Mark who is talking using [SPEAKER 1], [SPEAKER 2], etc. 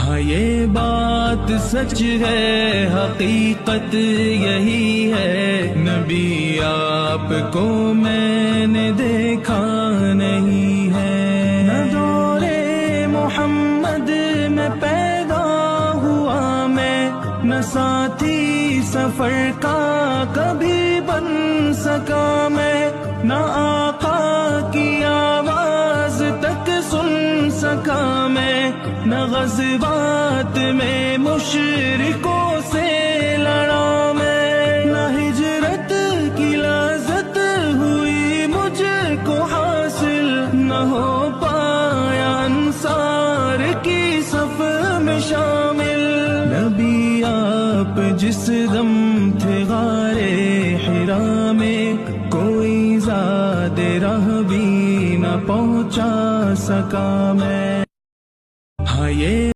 [SPEAKER 1] ہاں یہ بات سچ ہے، حقیقت یہی ہے، نبی آپ کو میں نے دیکھا نہیں ہے۔ نہ دورے محمد میں پیدا ہوا میں، نہ ساتھی سفر کا کبھی بن سکا میں، نہ آقا کی آواز تک سن سکا میں، نہ غزوات میں مشرکوں سے لڑا میں، نہ ہجرت کی لذت ہوئی مجھ کو حاصل، نہ ہو پایا انصار کی صف میں شامل۔ نبی آپ جس دم تھے غارِ حرا میں، کوئی زاد راہ بھی نہ پہنچا سکا میں۔